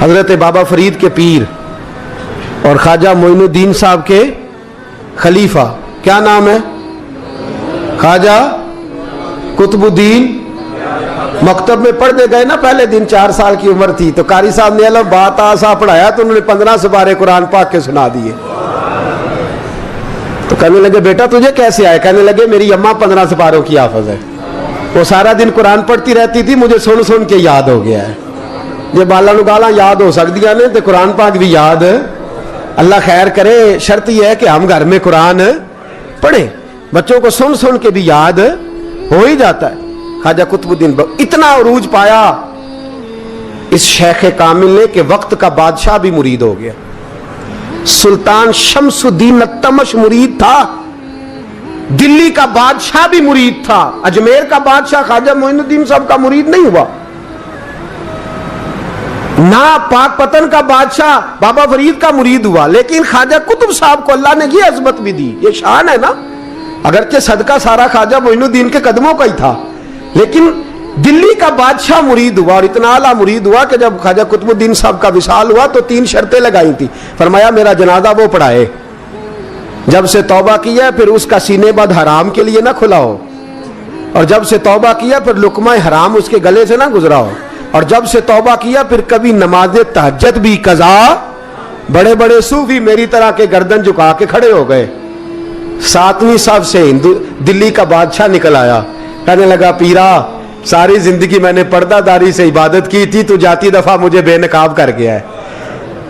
حضرت بابا فرید کے پیر اور خواجہ معین الدین صاحب کے خلیفہ، کیا نام ہے؟ خواجہ قطب الدین۔ مکتب میں پڑھنے گئے نا، پہلے دن 4 سال کی عمر تھی تو قاری صاحب نے الف با تا سا پڑھایا تو انہوں نے 15 سپارے قرآن پاک کے سنا دیے۔ تو کہنے لگے بیٹا تجھے کیسے آئے؟ کہنے لگے میری اماں 15 سپاروں کی حافظ ہے، وہ سارا دن قرآن پڑھتی رہتی تھی، مجھے سن سن کے یاد ہو گیا ہے۔ یہ بالا نو گالا یاد ہو سکتی ہیں تو قرآن پاک بھی یاد، اللہ خیر کرے۔ شرط یہ ہے کہ ہم گھر میں قرآن پڑھیں، بچوں کو سن سن کے بھی یاد ہو ہی جاتا ہے۔ خواجہ قطب الدین اتنا عروج پایا اس شیخ کامل نے کہ وقت کا بادشاہ بھی مرید ہو گیا۔ سلطان شمس الدین التمش مرید تھا، دلی کا بادشاہ بھی مرید تھا، اجمیر کا بادشاہ خواجہ معین الدین صاحب کا مرید نہیں ہوا، نہ پاک پتن کا بادشاہ بابا فرید کا مرید ہوا، لیکن خواجہ قطب صاحب کو اللہ نے یہ عظمت بھی دی۔ یہ شان ہے نا، اگرچہ صدقہ سارا خواجہ معین الدین کے قدموں کا ہی تھا، لیکن دلی کا بادشاہ مرید ہوا، اور اتنا اعلیٰ مرید ہوا کہ جب خواجہ قطب الدین صاحب کا وصال ہوا تو 3 شرطیں لگائی تھی۔ فرمایا میرا جنازہ وہ پڑھائے، جب سے توبہ کیا پھر اس کا سینے بد حرام کے لیے نہ کھلا ہو، اور جب سے توبہ کیا پھر لقمہ حرام اس کے گلے سے نہ گزرا ہو، اور جب سے توبہ کیا پھر کبھی نماز تہجد بھی قضا۔ بڑے بڑے صوفی میری طرح کے گردن جھکا کے کھڑے ہو گئے۔ 7ویں صف سے دلی کا بادشاہ نکل آیا، کہنے لگا پیرا ساری زندگی میں نے پردہ داری سے عبادت کی تھی، تو جاتی دفعہ مجھے بے نقاب کر گیا ہے۔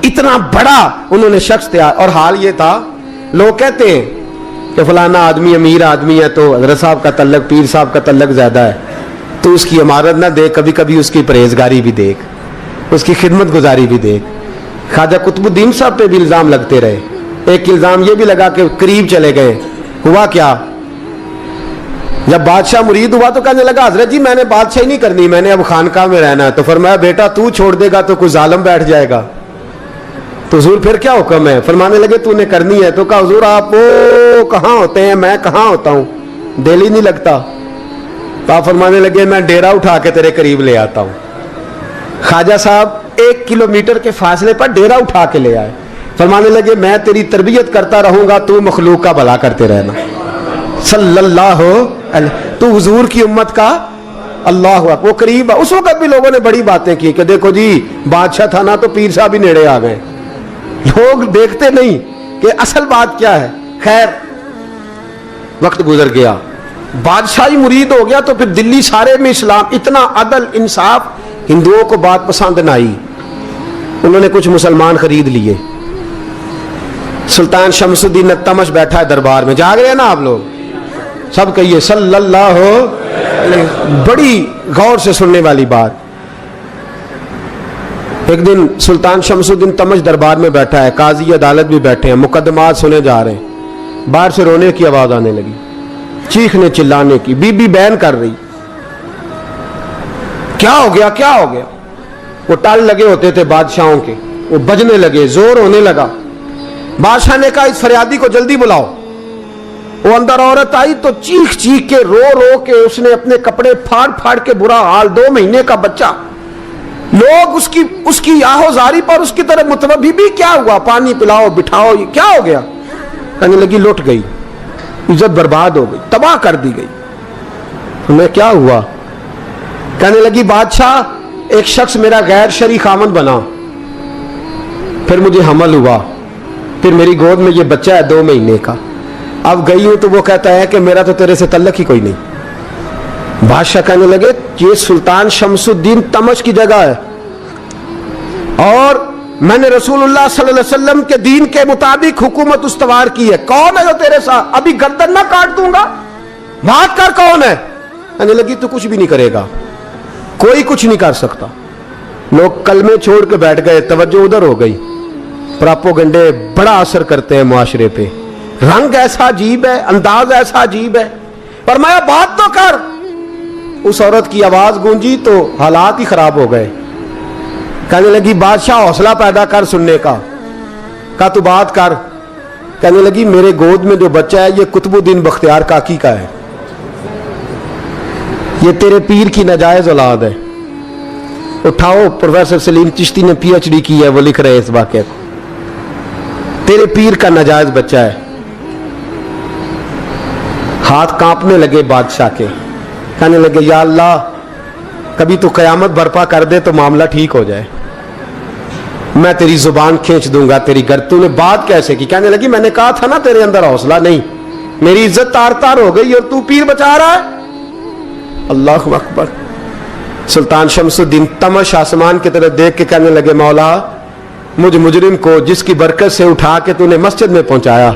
اتنا بڑا انہوں نے شخص تیار، اور حال یہ تھا لوگ کہتے ہیں کہ فلانا آدمی امیر آدمی ہے تو حضرت صاحب کا تعلق پیر صاحب کا تعلق زیادہ ہے، تو اس کی عمارت نہ دیکھ، کبھی کبھی اس کی پرہیزگاری بھی دیکھ، اس کی خدمت گزاری بھی دیکھ۔ خواجہ قطب الدین صاحب پہ بھی الزام لگتے رہے۔ ایک الزام یہ بھی لگا کہ قریب چلے گئے۔ ہوا کیا؟ جب بادشاہ مرید ہوا تو کہنے لگا حضرت جی میں نے بادشاہی نہیں کرنی، میں نے اب خانقاہ میں رہنا ہے۔ تو فرمایا بیٹا تو چھوڑ دے گا تو کوئی ظالم بیٹھ جائے گا، تو حضور پھر کیا حکم ہے؟ فرمانے لگے تو نے کرنی ہے۔ تو کہا حضور آپ وہ کہاں ہوتے ہیں، میں کہاں ہوتا ہوں، دل ہی نہیں لگتا۔ تو آپ فرمانے لگے میں ڈیرا اٹھا کے تیرے قریب لے آتا ہوں۔ خواجہ صاحب 1 کلومیٹر کے فاصلے پر ڈیرا اٹھا کے لے آئے۔ فرمانے لگے میں تیری تربیت کرتا رہوں گا، تو مخلوق کا بھلا کرتے رہنا۔ صلی اللہ علیہ، تو حضور کی امت کا اللہ اکبر۔ وہ قریب، اس وقت بھی لوگوں نے بڑی باتیں کی کہ دیکھو جی بادشاہ تھا نا تو پیر صاحب بھی نیڑے آ گئے۔ لوگ دیکھتے نہیں کہ اصل بات کیا ہے۔ خیر وقت گزر گیا، بادشاہی مرید ہو گیا، تو پھر دلی سارے میں اسلام، اتنا عدل انصاف، ہندوؤں کو بات پسند نہ آئی، انہوں نے کچھ مسلمان خرید لیے۔ سلطان شمس الدین التمش بیٹھا ہے دربار میں، جاگ رہے ہیں نا آپ لوگ سب، کہیے صلی اللہ علیہ۔ بڑی غور سے سننے والی بات۔ ایک دن سلطان شمس الدین تمش دربار میں بیٹھا ہے، قاضی عدالت بھی بیٹھے ہیں، مقدمات سنے جا رہے ہیں، باہر سے رونے کی آواز آنے لگی، چیخنے چلانے کی، بی بی بیان کر رہی۔ کیا ہو گیا کیا ہو گیا؟ وہ ٹال لگے ہوتے تھے بادشاہوں کے، وہ بجنے لگے، زور ہونے لگا۔ بادشاہ نے کہا اس فریادی کو جلدی بلاؤ۔ وہ اندر عورت آئی تو چیخ چیخ کے رو رو کے اس نے اپنے کپڑے پھاڑ پھاڑ کے، برا حال، 2 مہینے کا بچہ، لوگ اس کی آہو زاری پر اس کی طرف متوجہ بھی، کیا ہوا؟ پانی پلاؤ بٹھاؤ، یہ کیا ہو گیا؟ کہنے لگی لٹ گئی، عزت برباد ہو گئی، تباہ کر دی گئی۔ تمہیں کیا ہوا؟ کہنے لگی بادشاہ ایک شخص میرا غیر شرعی خاوند بنا، پھر مجھے حمل ہوا، پھر میری گود میں یہ بچہ ہے 2 مہینے کا، اب گئی ہوں تو وہ کہتا ہے کہ میرا تو تیرے سے تعلق ہی کوئی نہیں۔ بادشاہ کہنے لگے یہ سلطان شمس الدین تمش کی جگہ ہے، اور میں نے رسول اللہ صلی اللہ علیہ وسلم کے دین کے مطابق حکومت استوار کی ہے، کون ہے جو تیرے ساتھ؟ ابھی گردن نہ کاٹ دوں گا، بات کر کون ہے؟ کہنے لگی تو کچھ بھی نہیں کرے گا، کوئی کچھ نہیں کر سکتا۔ لوگ کلمے چھوڑ کے بیٹھ گئے، توجہ ادھر ہو گئی۔ پراپوگنڈے بڑا اثر کرتے ہیں معاشرے پہ، رنگ ایسا عجیب ہے، انداز ایسا عجیب ہے۔ فرمایا بات تو کر۔ اس عورت کی آواز گونجی تو حالات ہی خراب ہو گئے۔ کہنے لگی بادشاہ حوصلہ پیدا کر سننے کا۔ کہا تو بات کر۔ کہنے لگی میرے گود میں جو بچہ ہے یہ قطب الدین بختیار کاکی کا ہے، یہ تیرے پیر کی ناجائز اولاد ہے، उठाओ, प्रोफेसर सलीम चिश्ती ने PhD की है, वो लिख रहे हैं इस वाक़े को। तेरे पीर का नाजायज बच्चा है। हाथ कांपने लगे बादशाह के, कहने लगे या अल्लाह कभी तो कयामत बर्पा कर दे तो मामला ठीक हो जाए, मैं तेरी जुबान खींच दूंगा तेरी घर। तूने बात कैसे की? कहने लगी मैंने कहा था ना तेरे अंदर हौसला नहीं, मेरी इज्जत तार तार हो गई और तू पीर बचा रहा है। अल्लाह अकबर। सुल्तान शमसुद्दीन तमश आसमान की तरफ देख के कहने लगे मौला मुझ मुजरिम को जिसकी बरकत से उठा के तूने मस्जिद में पहुंचाया,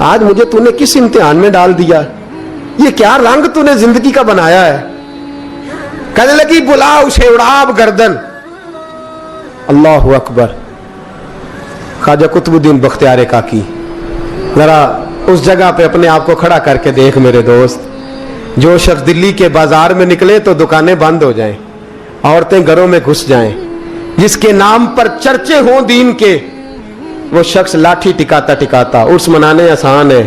आज मुझे तूने किस इम्तिहान में डाल दिया? ये क्या रंग तूने जिंदगी का बनाया है? कहने लगी बुला उसे, उड़ाब गर्दन। अल्लाह अकबर। ख्वाजा कुतुबुद्दीन बख्तियार काकी, जरा उस जगह पे अपने आप को खड़ा करके देख मेरे दोस्त। जो शख्स दिल्ली के बाजार में निकले तो दुकानें बंद हो जाएं, औरतें घरों में घुस जाएं, जिसके नाम पर चर्चे हों दीन के, वो शख्स लाठी टिकाता टिकाता। उर्स मनाने आसान है,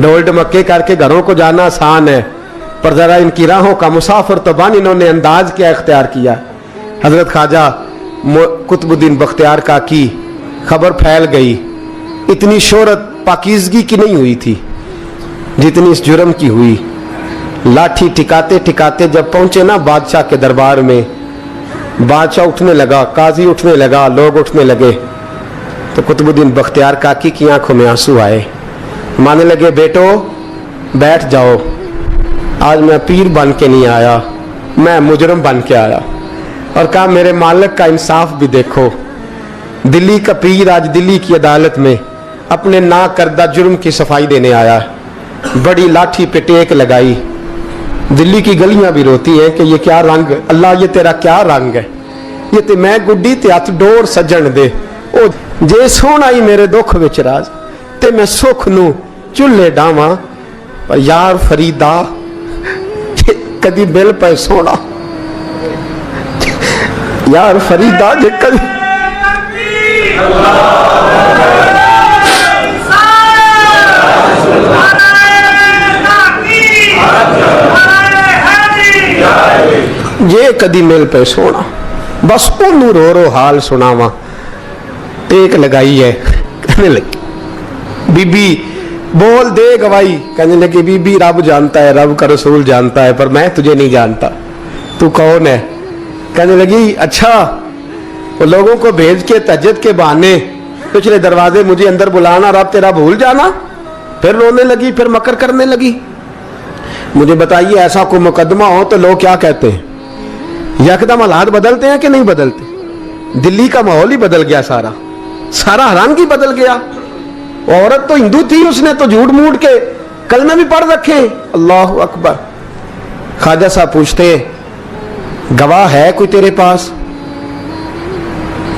ढोल ढमक्के करके घरों को जाना आसान है, पर जरा इनकी राहों का मुसाफिर तो बन इन्होंने अंदाज क्या इख्तियार किया। हजरत ख्वाजा कुतुबुद्दीन बख्तियार काकी, खबर फैल गई। इतनी शोहरत पाकीज़गी की नहीं हुई थी जितनी इस जुर्म की हुई। लाठी टिकाते टिकाते जब पहुंचे ना बादशाह के दरबार में, बादशाह उठने लगा, काजी उठने लगा, लोग उठने लगे, तो कुतुबुद्दीन बख्तियार काकी की आंखों में आंसू आए। मानने लगे बेटो बैठ जाओ, आज मैं पीर बन के नहीं आया, मैं मुजरम बन के आया। और कहा मेरे मालिक का इंसाफ भी देखो। दिल्ली का पीर आज दिल्ली की अदालत में अपने ना करदा जुर्म की सफाई देने आया। बड़ी लाठी पे टेक लगाई। दिल्ली की गलियां भी रोती हैं कि ये क्या रंग, अल्लाह ये तेरा क्या रंग है, ये ते मैं गुड्डी ते हथ डोर सजन दे। ओ जे सोना ही मेरे दुख विच राज ते मैं सुख नू चुल्हे डावां, पर यार फरीदा कदी बिल पे सोना, यार फरीदा जे कदी ये कदी मिल पे सोना, बस ओनू रो रो हाल सुनावा। टेक लगाई है, कहने लगी बीबी बोल दे गवाही। कहने लगी बीबी रब जानता है, रब का रसूल जानता है, पर मैं तुझे नहीं जानता, तू कौन है? कहने लगी अच्छा वो लोगों को भेज के तहज्जुद के बहाने पिछले दरवाजे मुझे अंदर बुलाना, रब तेरा भूल जाना। फिर रोने लगी, फिर मकर करने लगी। मुझे बताइए ऐसा कोई मुकदमा हो तो लोग क्या कहते हैं? यकदम हालात बदलते हैं कि नहीं बदलते? दिल्ली का माहौल ही बदल गया, सारा सारा रंग ही बदल गया। औरत तो हिंदू थी, उसने तो झूठ मूठ के कलमे भी पढ़ रखे। अल्लाह अकबर। ख्वाजा साहब पूछते गवाह है कोई तेरे पास?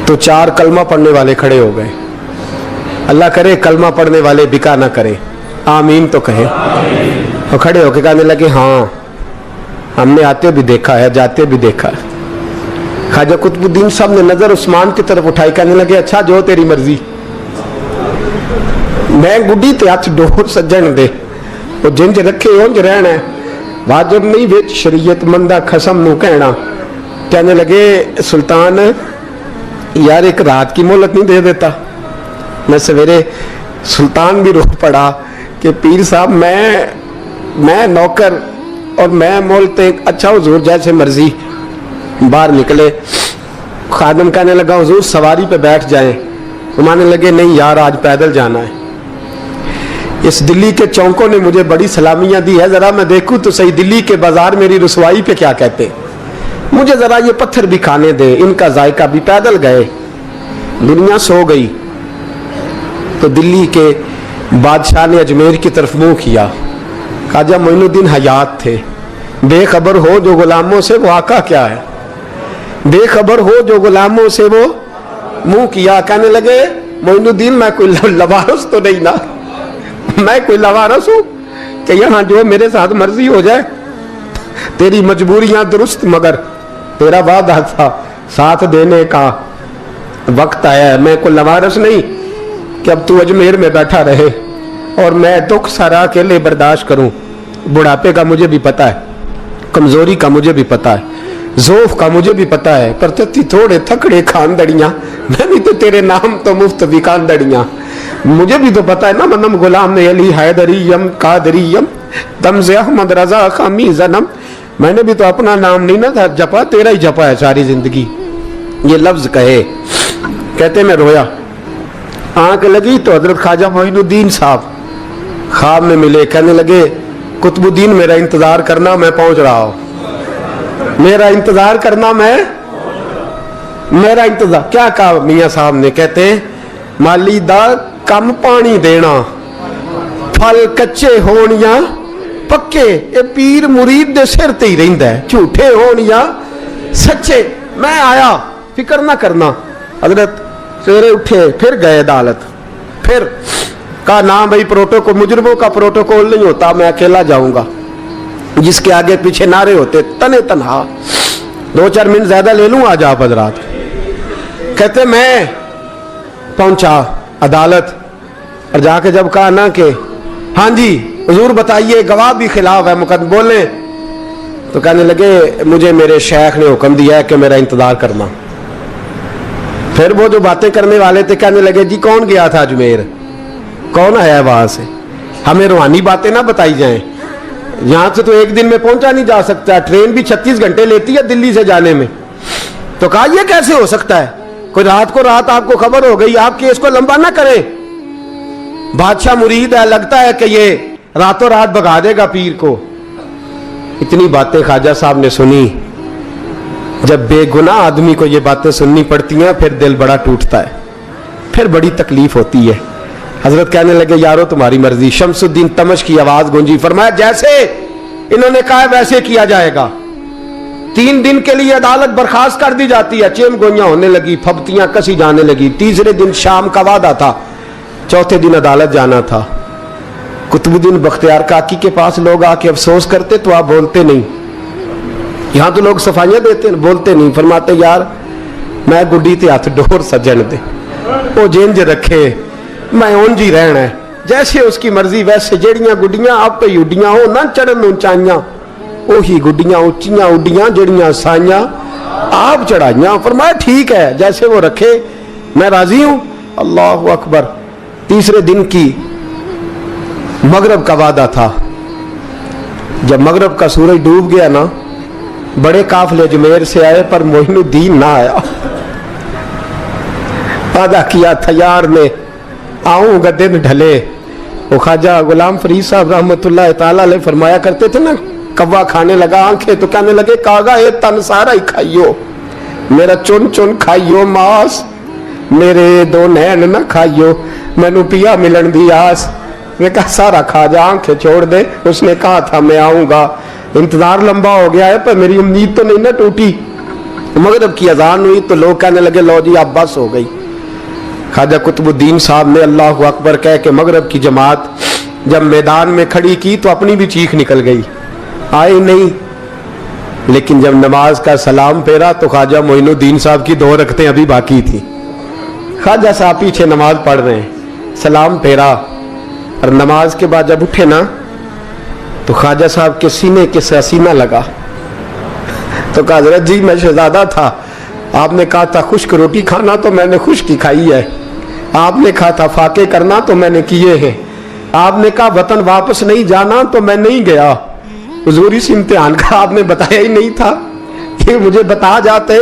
तो 4 कलमा पढ़ने वाले खड़े हो गए। अल्लाह करे कलमा पढ़ने वाले बिका ना करे, आमीन तो कहे। और खड़े होके कहने लगे हाँ हमने आते भी देखा है, जाते भी देखा है। ख्वाजा कुतुबुद्दीन साहब ने नजर उस्मान की तरफ उठाई, कहने लगे अच्छा जो तेरी मर्जी, मैं गुड्डी ते हथ डोर सज्जन दे, वो जिंज रखे उंज रहना है, वाजिब नहीं विच शरीयत मंदा खसम नू कहना। कहने लगे सुल्तान यार एक रात की मोहलत नहीं दे देता? मैं सवेरे सुल्तान भी रो पड़ा कि पीर साहब मैं नौकर और मैं मोलते, अच्छा हुजूर जैसे मर्जी। बाहर निकले, खादम कहने लगा हुजूर सवारी पे बैठ जाएं। वो मानने लगे नहीं यार आज पैदल जाना है। इस दिल्ली के चौकों ने मुझे बड़ी सलामियां दी है, जरा मैं देखूं तो सही दिल्ली के बाजार मेरी रसवाई पे क्या कहते, मुझे जरा ये पत्थर भी खाने दे, इनका जायका भी। पैदल गए, दुनिया सो गई तो दिल्ली के बादशाह ने अजमेर की तरफ मुंह किया। ख्वाजा मोइनुद्दीन हयात थे। बेखबर हो जो गुलामों से वो आका क्या है, बेखबर हो जो गुलामों से वो मुंह किया। कहने लगे मोइनुद्दीन मैं कोई लवारस तो नहीं ना, मैं कोई लवारस हूं कि यहाँ जो मेरे साथ मर्जी हो जाए? तेरी मजबूरियां दुरुस्त, मगर तेरा वादा था साथ देने का वक्त आया है। मैं कोई लवारस नहीं कि अब तू अजमेर में बैठा रहे और मैं दुख सारा अकेले बर्दाश्त करूं। बुढ़ापे का मुझे भी पता है, कमजोरी का मुझे भी पता है, ज़ोफ़ का मुझे भी पता है, पर तत्ती थोड़े थकड़े खानदड़ियाँ, मैं भी तो तेरे नाम तो मुफ्त भी खानदड़ियाँ। मुझे भी तो पता है ना, मनम गुलाम ने अली हैदरियम कादरियम तमज़े अहमद रजा खामी जन्म। मैंने भी तो अपना नाम नहीं ना जपा, तेरा ही जपा है सारी जिंदगी। ये लफ्ज कहे, कहते मैं रोया, आंख लगी तो हजरत ख्वाजा मोइनुद्दीन साहब ख्वाब में मिले। कहने लगे कुतुबुद्दीन मेरा इंतजार करना, मैं पहुंच रहा हूं, मेरा इंतजार करना, मेरा इंतजार। क्या कहा मियां साहब ने? कहते माली दा कम पानी देना, फल कच्चे होण या पक्के, ये पीर मुरीद दे सिर ते ही रहिंदा है, झूठे होण या सच्चे। मैं आया, फिक्र ना करना। हजरत सवेरे उठे, फिर गए अदालत, फिर कहा ना भाई प्रोटोकॉल, मुजरिमों का प्रोटोकॉल नहीं होता, मैं अकेला जाऊंगा। जिसके आगे पीछे नारे होते तने तनहा, 2-4 मिनट ज्यादा ले लूं आज आप हजरात। कहते मैं पहुंचा अदालत और जाके जब कहा ना कि हाँ जी हुजूर बताइए, गवाह भी खिलाफ है, मुकदमे बोले, तो कहने लगे मुझे मेरे शेख ने हुक्म दिया है कि मेरा इंतजार करना। फिर वो जो बातें करने वाले थे कहने लगे जी कौन गया था अजमेर, कौन आया है वहां से, हमें रूहानी बातें ना बताई जाएं, यहां से तो एक दिन में पहुंचा नहीं जा सकता, ट्रेन भी 36 घंटे लेती है दिल्ली से जाने में। तो कहा यह कैसे हो सकता है, कोई रात को रात आपको खबर हो गई, आप केस को लंबा ना करें, बादशाह मुरीद है, लगता है कि ये रातों रात भगा देगा पीर को। इतनी बातें ख्वाजा साहब ने सुनी। जब बेगुनाह आदमी को ये बातें सुननी पड़ती हैं फिर दिल बड़ा टूटता है, फिर बड़ी तकलीफ होती है। हजरत कहने लगे यारो तुम्हारी मर्जी। शमसुद्दीन तमश की आवाज गूंजी, फरमाया जैसे इन्होंने कहा वैसे किया जाएगा। 3 दिन के लिए अदालत बर्खास्त कर दी जाती है। चेम गोइयां होने लगी, फबतियां कसी जाने लगी। तीसरे दिन शाम का वादा था, चौथे दिन अदालत जाना था। कुतुबुद्दीन बख्तियार काकी के पास लोग आके अफसोस करते तो आप बोलते नहीं, यहां तो लोग सफाइयां देते बोलते नहीं। फरमाते यार मैं गुड्डी ते हथ डोर सजन दे, वो जिंज रखे मैं उंज ही रहना है, जैसे उसकी मर्जी वैसे। जेड़ियां गुड्डियां आप पे उड्डियां हो ना चढ़न ऊंचाइयां, ओही गुड्डियां उच्चियां उड्डियां जेड़ियां साइयां आप चढ़ाइयां। फरमाया ठीक है, जैसे वो रखे मैं राजी हूं। अल्लाह अकबर। तीसरे दिन की मगरब का वादा था। जब मगरब का सूरज डूब गया ना, बड़े काफले अजमेर से आए पर मोइनुद्दीन ना आया। वादा किया था यार ने, आऊंगा दिन ढले। वो ख्वाजा गुलाम फरीद साहब रहमतुल्लाह ताला अलैह फरमाया करते थे ना, कव्वा खाने लगा आंखें तो कहने लगे कागा ये तन सारा ही खाइयो, मेरा चुन चुन खाइयो मास, मेरे 2 नैन ना खाइयो, मैनू पिया मिलन दी आस। मैं कहा सारा खा जा, आंखें छोड़ दे। उसने कहा था मैं आऊंगा, इंतजार लंबा हो गया है पर मेरी उम्मीद तो नहीं ना टूटी। मगरिब की अजान हुई तो लोग कहने लगे लो जी अब बस हो गई। ख्वाजा कुतुबुद्दीन साहब ने अल्लाह अकबर कह के मगरिब की जमात जब मैदान में खड़ी की तो अपनी भी चीख निकल गई, आए नहीं। लेकिन जब नमाज का सलाम फेरा तो ख्वाजा मोइनुद्दीन साहब की 2 रकतें अभी बाकी थी। ख्वाजा साहब पीछे नमाज पढ़ रहे हैं, सलाम फेरा और नमाज के बाद जब उठे ना तो ख्वाजा साहब के सीने के सीना लगा। तो कहा हजरत जी मैं शहजादा था, आपने कहा था खुश्क रोटी खाना तो मैंने खुश्क ही खाई है, आपने कहा था फाके करना तो मैंने किए हैं, आपने कहा वतन वापस नहीं जाना तो मैं नहीं गया। हुजूर इस इम्तिहान का आपने बताया ही नहीं था, ये मुझे बता जाते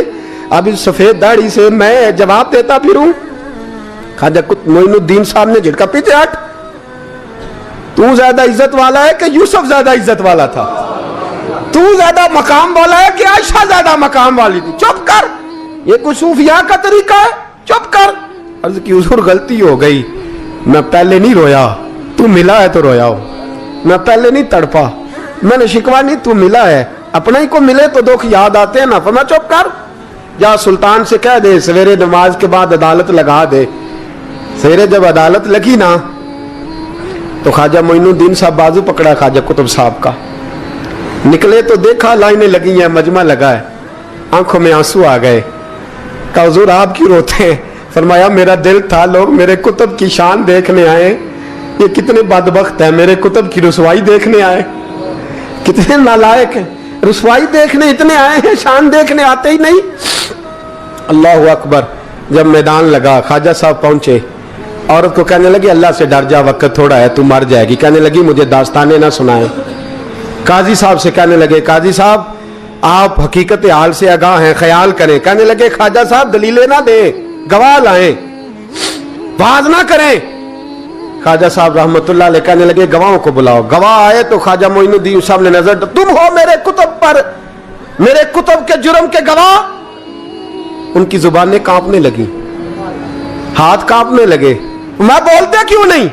अब इस सफेद दाढ़ी से मैं जवाब देता फिरूं। ख्वाजा मोइनुद्दीन साहब ने झटका, पीछे हट, तू ज्यादा इज्जत वाला है कि यूसुफ ज्यादा इज्जत वाला था, तू ज्यादा मकाम वाला है कि आयशा ज्यादा मकाम वाली थी, चुप कर, ये कुछ सूफिया का तरीका है, चुप कर। अर्ज की हुजूर गलती हो गई, मैं पहले नहीं रोया, तू मिला है तो रोया हो, मैं पहले नहीं तड़पा, मैंने शिकवा नहीं, तू मिला है, अपने ही को मिले तो दुख याद आते हैं ना। फरमा चुप कर, जा सुल्तान से कह दे सवेरे नमाज के बाद अदालत लगा दे। सवेरे जब अदालत लगी ना तो ख्वाजा मोइनुद्दीन साहब बाजू पकड़ा ख्वाजा कुतुब साहब का, निकले तो देखा लाइनें लगी हैं, मजमा लगा है, आंखों में आंसू आ गए। कहा हुजूर आप क्यों रोते हैं? फरमाया मेरा दिल था लोग मेरे कुतुब की शान देखने आए, ये कितने बदबख्त है, मेरे कुतुब की रुसवाई देखने आए, कितने नालायक हैं। रुसवाई देखने इतने आए हैं, शान देखने आते ही नहीं। अल्लाह अकबर। जब मैदान लगा, ख्वाजा साहब पहुंचे, औरत को कहने लगी अल्लाह से डर जा, वक्त थोड़ा है, तू मर जाएगी। कहने लगी मुझे दास्ताने ना सुनाए। काजी साहब से कहने लगे काजी साहब आप हकीकत हाल से आगाह हैं, ख्याल करें। कहने लगे ख्वाजा साहब दलीलें ना दें, गवाह लाएं, वाज ना करें। ख्वाजा साहब रहमतुल्लाह अलैह कहने लगे गवाहों को बुलाओ। गवाह आए तो ख्वाजा मोइनुद्दीन साहब ने नजर, तुम हो मेरे कुतुब पर, मेरे कुतुब के जुर्म के गवाह। उनकी जुबानें कांपने लगी, हाथ कांपने लगे, मैं बोलते क्यों नहीं।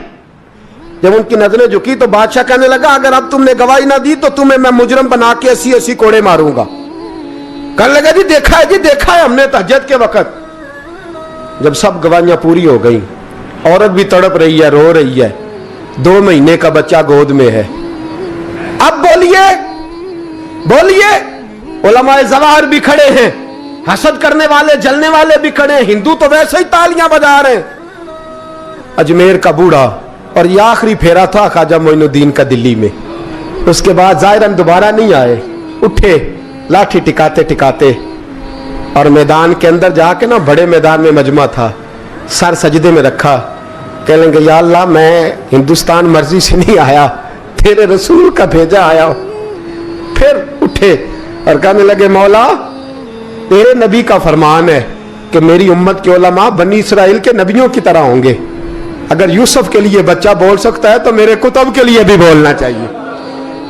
जब उनकी नजरें झुकी तो बादशाह कहने लगा अगर अब तुमने गवाही ना दी तो तुम्हें मैं मुजरम बना के 80-80 कोड़े मारूंगा। कहने लगा जी देखा है, जी देखा है हमने तहज्जुद के वक्त। जब सब गवाहियां पूरी हो गई, औरत भी तड़प रही है, रो रही है, 2 महीने का बच्चा गोद में है। अब बोलिए बोलिए, उलमाए ज़वाहिर भी खड़े हैं, हसद करने वाले जलने वाले भी खड़े हैं, हिंदू तो वैसे ही तालियां बजा रहे हैं। अजमेर का बूढ़ा, और ये आखिरी फेरा था ख्वाजा मोइनुद्दीन का दिल्ली में। उसके बाद ज़ाहिरन दोबारा नहीं आए, उठे लाठी टिकाते टिकाते और मैदान के अंदर जाके ना, बड़े मैदान में मजमा था, सर सजदे में रखा। कहने लगे या अल्लाह मैं हिंदुस्तान मर्जी से नहीं आया, तेरे रसूल का भेजा आया हूं। फिर उठे और कहने लगे मौला तेरे नबी का फरमान है कि मेरी उम्मत के उलमा बनी इसराइल के नबियों की तरह होंगे। अगर यूसुफ के लिए बच्चा बोल सकता है तो मेरे कुतुब के लिए भी बोलना चाहिए।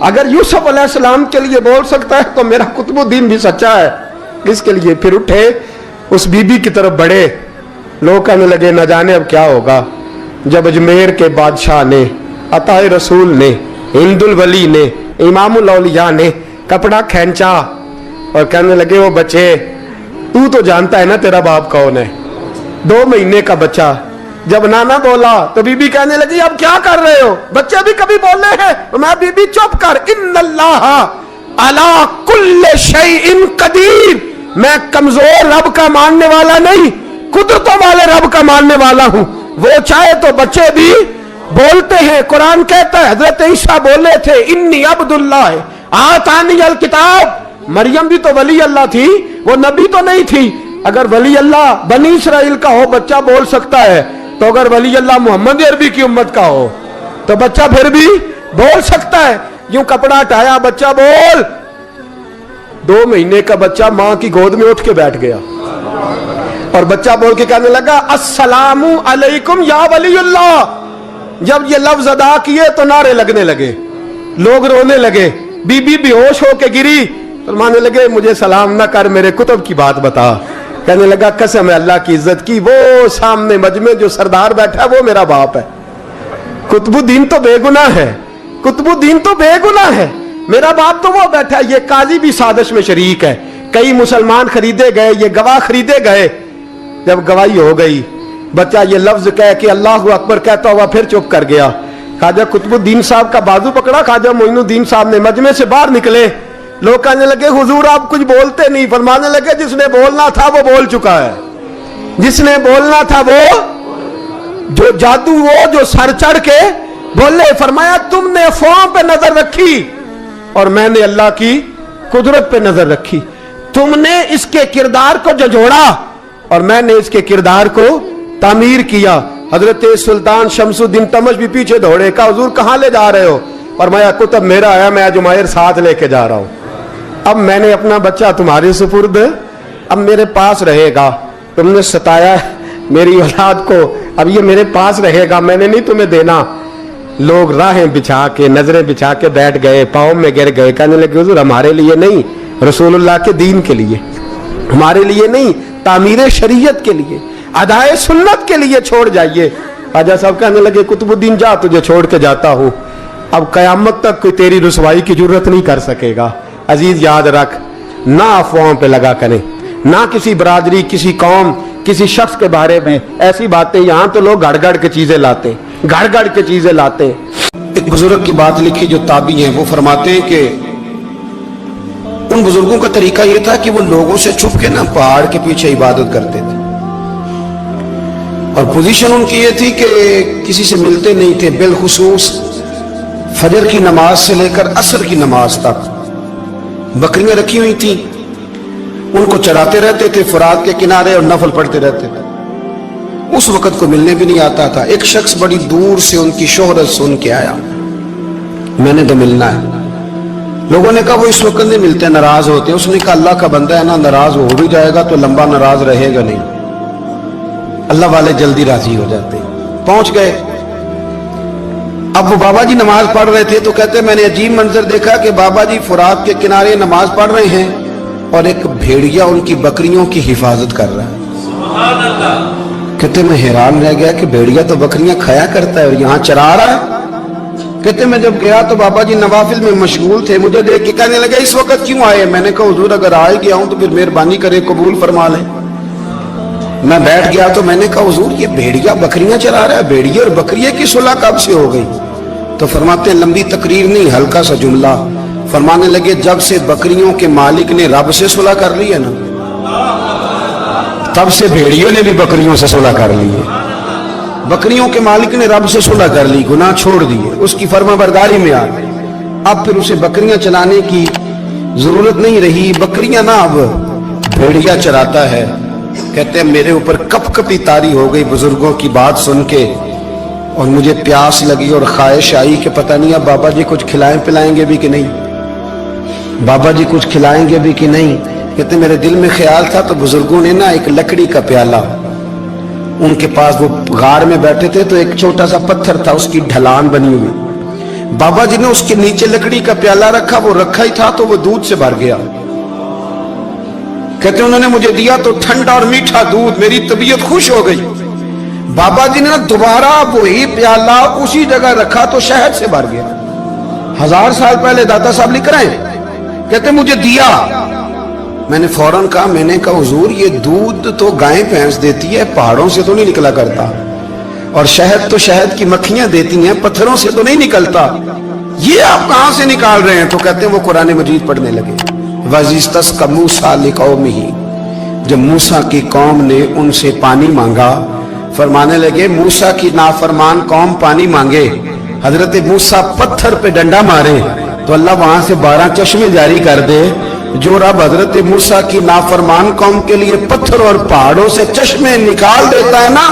अगर यूसुफ अलैहिस्सलाम के लिए बोल सकता है तो मेरा कुतुबुद्दीन भी सच्चा है। इसके लिए फिर उठे, उस बीबी की तरफ बढ़े। लोग कहने लगे न जाने अब क्या होगा। जब अजमेर के बादशाह ने, अताए रसूल ने, हिंदुल वली ने, इमामुल औलिया ने कपड़ा खींचा और कहने लगे वो बच्चे तू तो जानता है ना तेरा बाप कौन है, 2 महीने का बच्चा। जब नाना बोला तो बीबी कहने लगी अब क्या कर रहे हो, बच्चे भी कभी बोले हैं। मैं बीबी चुप कर, इन्नल्लाह अला कुल्ले शैइन कदीर, मैं कमजोर रब का मानने वाला नहीं, कुदरतों वाले रब का मानने वाला हूं। वो चाहे तो बच्चे भी बोलते हैं। कुरान कहता है हजरत ईसा बोले थे इन्नी अब्दुल्लाह आतानी अल किताब। मरियम भी तो वली अल्लाह थी, वो नबी तो नहीं थी। अगर वली अल्लाह बनी इसराइल का हो बच्चा बोल सकता है, तो अगर वली अल्लाह मोहम्मद अरबी की उम्मत का हो तो बच्चा फिर भी बोल सकता है। यूं कपड़ा हटाया, बच्चा बोल। 2 महीने का बच्चा मां की गोद में उठ के बैठ गया और बच्चा बोल के कहने लगा अस्सलामु अलैकुम या वलीउल्लाह। जब ये लफ्ज अदा किए तो नारे लगने लगे, लोग रोने लगे, बीबी बेहोश होके गिरी। फरमाने लगे मुझे सलाम ना कर, मेरे कुतुब की बात बता। कहने लगा कसम है अल्लाह की इज्जत की, वो सामने मजमे जो सरदार बैठा है वो मेरा बाप है। कुतुबुद्दीन तो बेगुनाह है, कुतुबुद्दीन तो बेगुनाह है, मेरा बाप तो वो बैठा है। ये काजी भी साजिश में शरीक है, कई मुसलमान खरीदे गए, ये गवाह खरीदे गए। जब गवाही हो गई, बच्चा ये लफ्ज कह के अल्लाह अकबर कहता हुआ फिर चुप कर गया। ख्वाजा कुतुबुद्दीन साहब का बाजू पकड़ा, ख्वाजा मोइनुद्दीन साहब ने मजमे से बाहर निकले। लोग कहने लगे हुजूर आप कुछ बोलते नहीं। फरमाने लगे जिसने बोलना था वो बोल चुका है, जिसने बोलना था वो, जो जादू वो जो सर चढ़ के बोले। फरमाया तुमने अफवाहों पे नजर रखी और मैंने अल्लाह की कुदरत पे नजर रखी। तुमने इसके किरदार को झंझोड़ा और मैंने इसके किरदार को तामीर किया। हजरत सुल्तान शमसुद्दीन तमश भी पीछे दौड़े, कहा हुजूर कहां ले जा रहे हो। फरमाया कुतुब मेरा आया, मैं जुमैर साथ लेके जा रहा हूं। अब मैंने अपना बच्चा तुम्हारे सुपुर्द, अब मेरे पास रहेगा। तुमने सताया मेरी औलाद को, अब ये मेरे पास रहेगा, मैंने नहीं तुम्हें देना। लोग राहें बिछा के, नजरें बिछा के बैठ गए, पाँव में गिर गए। कहने लगे हुजूर हमारे लिए नहीं, रसूलुल्लाह के दीन के लिए, हमारे लिए नहीं, तामीर शरीयत के लिए, अदाए सुन्नत के लिए छोड़ जाइए। ख्वाजा साहब कहने लगे कुतुबुद्दीन जा, तुझे छोड़ के जाता हूं, अब कयामत तक कोई तेरी रुसवाई की जरूरत नहीं कर सकेगा। अजीज याद रख, ना अफवाहों पे लगा करें, ना किसी बरादरी, किसी कौम, किसी शख्स के बारे में ऐसी बातें। यहां तो लोग गड़ के चीजें लाते, गड़ के चीजें लाते। एक बुजुर्ग की बात लिखी जो ताबी हैं, वो फरमाते हैं कि उन बुजुर्गों का तरीका यह था कि वो लोगों से छुप के ना पहाड़ के पीछे इबादत करते थे और पोजीशन उनकी ये थी कि किसी से मिलते नहीं थे, बिलखुसूस फजर की नमाज से लेकर असर की नमाज तक बकरियां रखी हुई थी, उनको चराते रहते थे फुरात के किनारे और नफल पढ़ते रहते थे। उस वक्त को मिलने भी नहीं आता था। एक शख्स बड़ी दूर से उनकी शोहरत सुन के आया, मैंने तो मिलना है। लोगों ने कहा वो इस वक्त नहीं मिलते, नाराज होते। उसने कहा अल्लाह का बंदा है ना, नाराज हो भी जाएगा तो लंबा नाराज रहेगा नहीं, अल्लाह वाले जल्दी राजी हो जाते। पहुंच गए। अब वो बाबा जी नमाज पढ़ रहे थे तो कहते मैंने अजीब मंजर देखा कि बाबा जी फुरात के किनारे नमाज पढ़ रहे हैं और एक भेड़िया उनकी बकरियों की हिफाजत कर रहा है। सुभान अल्लाह। कहते मैं हैरान रह गया कि भेड़िया तो बकरियां खाया करता है और यहाँ चरा रहा है। कहते मैं जब गया तो बाबा जी नवाफिल में मशगूल थे, मुझे देख के कहने लगे इस वक्त क्यों आए? मैंने कहा हुजूर अगर आ ही गया हूं तो फिर मेहरबानी करे कबूल फरमा लें। मैं बैठ गया तो मैंने कहा हुजूर ये भेड़िया बकरियां चरा रहा है, भेड़िया और बकरिया की सुलह कब से हो गई? तो फरमाते लंबी तकरीर नहीं, हल्का सा जुमला। फरमाने लगे जब से बकरियों के मालिक ने रब से सुलह कर ली है ना, तब से भेड़ियों ने भी बकरियों से सुलह कर ली है। बकरियों के मालिक ने रब से सुलह कर ली, गुनाह छोड़ दिए, उसकी फर्माबरदारी में आ गए। अब फिर उसे बकरियां चलाने की जरूरत नहीं रही, बकरियां ना अब भेड़िया चराता है। कहते हैं मेरे ऊपर कपकपी तारी हो गई बुजुर्गों की बात सुन के, और मुझे प्यास लगी और ख्वाहिश आई कि पता नहीं अब बाबा जी कुछ खिलाएं पिलाएंगे भी कि नहीं, बाबा जी कुछ खिलाएंगे भी कि नहीं। कहते मेरे दिल में ख्याल था तो बुजुर्गों ने ना एक लकड़ी का प्याला, उनके पास वो गार में बैठे थे तो एक छोटा सा पत्थर था, उसकी ढलान बनी हुई, बाबा जी ने उसके नीचे लकड़ी का प्याला रखा, वो रखा ही था तो वो दूध से भर गया। कहते उन्होंने मुझे दिया तो ठंडा और मीठा दूध, मेरी तबीयत खुश हो गई। बाबा जी ने दोबारा वही प्याला उसी जगह रखा तो शहद से भर गया। 1000 साल पहले दाता साहब लिख रहे हैं। कहते मुझे दिया, मैंने फौरन कहा, मैंने कहा हुजूर ये दूध तो गाय भैंस देती है, पहाड़ों से तो नहीं निकला करता, और शहद तो शहद की मक्खियां देती हैं, पत्थरों से तो नहीं निकलता, ये आप कहां से निकाल रहे हैं? तो कहते हैं वो कुरान मजीद पढ़ने लगे। वज़िस्तस्क़ा मूसा लिक़ौमिही, जब मूसा की कौम ने उनसे पानी मांगा, फरमाने लगे मूसा की नाफरमान कौम पानी मांगे, हजरत मूसा पत्थर पे डंडा मारे तो अल्लाह वहां से 12 चश्मे जारी कर दे। जो रब हजरत मूसा की नाफरमान कौम के लिए पत्थर और पहाड़ों से चश्मे निकाल देता है ना,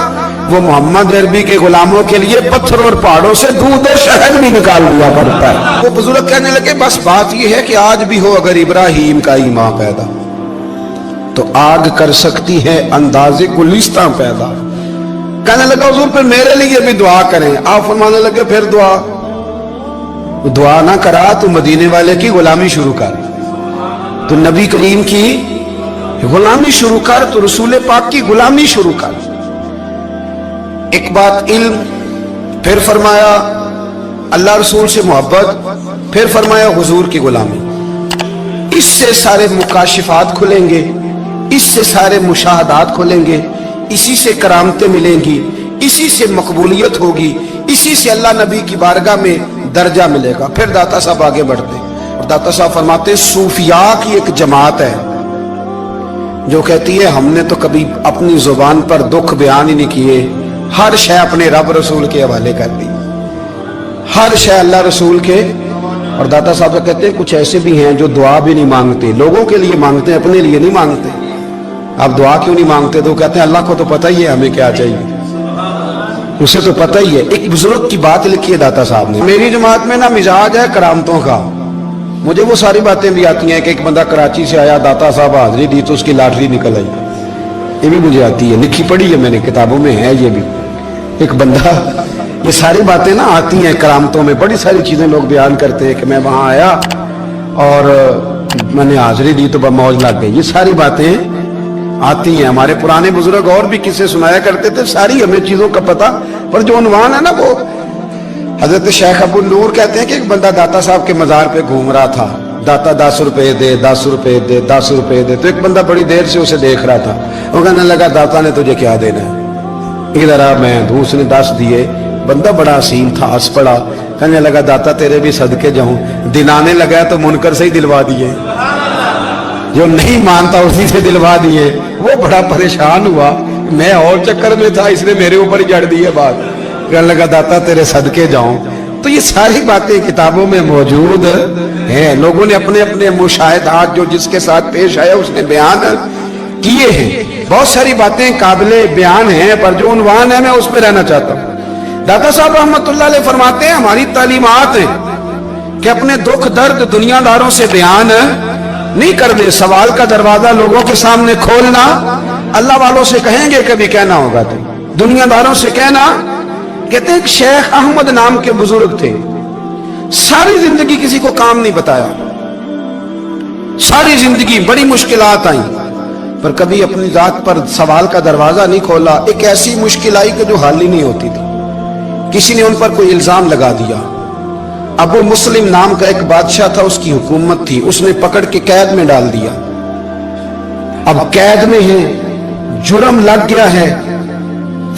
वो मोहम्मद अरबी के गुलामों के लिए पत्थर और पहाड़ों से दूध और शहद भी निकाल दिया करता है। वो बुजुर्ग कहने लगे बस बात ये है कि आज भी हो अगर इब्राहिम का ईमान पैदा तो आग कर सकती है अंदाजे गुलिस्तां पैदा। कहने लगा हुजूर फिर मेरे लिए भी दुआ करें। आप फरमाने लगे फिर दुआ ना करा तो मदीने वाले की गुलामी शुरू कर, तो नबी करीम की गुलामी शुरू कर, तो रसूल पाक की गुलामी शुरू कर। एक बात इल्म, फिर फरमाया अल्लाह रसूल से मोहब्बत, फिर फरमाया हुजूर की गुलामी। इससे सारे मुकाशिफात खुलेंगे, इससे सारे मुशाहदात खुलेंगे, इसी से करामतें मिलेंगी, इसी से मकबूलियत होगी, इसी से अल्लाह नबी की बारगाह में दर्जा मिलेगा। फिर दाता साहब आगे बढ़ते और दाता साहब फरमाते सूफिया की एक जमात है जो कहती है हमने तो कभी अपनी जुबान पर दुख बयान ही नहीं किए, हर शय अपने रब रसूल के हवाले कर दी, हर शय अल्लाह रसूल के। और दाता साहब कहते हैं कुछ ऐसे भी हैं जो दुआ भी नहीं मांगते, लोगों के लिए मांगते हैं, अपने लिए नहीं मांगते। आप दुआ क्यों नहीं मांगते? तो कहते हैं अल्लाह को तो पता ही है हमें क्या चाहिए, उसे तो पता ही है। एक बुजुर्ग की बात लिखी है दाता साहब ने, मेरी जमात में ना मिजाज है करामतों का, मुझे वो सारी बातें भी आती हैं कि एक बंदा कराची से आया, दाता साहब हाजिरी दी तो उसकी लॉटरी निकल आई, ये भी मुझे आती है, लिखी पढ़ी है मैंने, किताबों में है ये भी। एक बंदा, ये सारी बातें ना आती हैं करामतों में, बड़ी सारी चीजें लोग बयान करते हैं कि मैं वहां आया और मैंने हाजिरी दी तो मौज लग गई, ये सारी बातें आती हैं। हमारे पुराने बुजुर्ग और भी किस्से सुनाया करते थे, सारी हमें चीजों का पता, पर जो उन्वान है ना वो हजरत शेख अबू नूर कहते हैं कि एक बंदा दाता साहब के मजार पे घूम रहा था, दाता 10 रुपए दे, 10 रुपए दे, 10 रुपए दे। तो एक बंदा बड़ी देर से उसे देख रहा था, वो कहने लगा दाता ने तुझे क्या देना है? इधर आ मैं दूँ, उसने 10 दिए। बंदा बड़ा हसीन था, हंस पड़ा, कहने लगा दाता तेरे भी सदके जाऊं। दिन आने लगा तो मुनकर से ही दिलवा दिए, जो नहीं मानता उसी से दिलवा दिए। वो बड़ा परेशान हुआ, मैं और चक्कर में था, इसने मेरे ऊपर ही जड़ दी है बात। कहने लगा दाता तेरे सदके जाऊं। تو یہ ساری باتیں کتابوں میں موجود ہیں، لوگوں نے اپنے اپنے مشاہدات جو جس کے ساتھ پیش آیا اس نے بیان کیے ہیں. بہت ساری باتیں قابل بیان ہیں، پر جو عنوان ہے میں اس پہ رہنا چاہتا ہوں. داتا صاحب رحمۃ اللہ علیہ فرماتے ہیں ہماری تعلیمات ہیں کہ اپنے دکھ درد دنیا داروں سے بیان نہیں کر دے. سوال کا دروازہ لوگوں کے سامنے کھولنا اللہ والوں سے کہیں گے کبھی کہنا ہوگا تو دنیا داروں سے کہنا. کہتے ہیں کہ شیخ احمد نام کے بزرگ تھے، ساری زندگی کسی کو کام نہیں بتایا، ساری زندگی بڑی مشکلات آئیں، پر کبھی اپنی ذات پر سوال کا دروازہ نہیں کھولا. ایک ایسی مشکل آئی کہ جو حل ہی نہیں ہوتی تھی، کسی نے ان پر کوئی الزام لگا دیا. ابو مسلم نام کا ایک بادشاہ تھا، اس کی حکومت تھی، اس نے پکڑ کے قید میں ڈال دیا. اب قید میں ہیں، جرم لگ گیا ہے،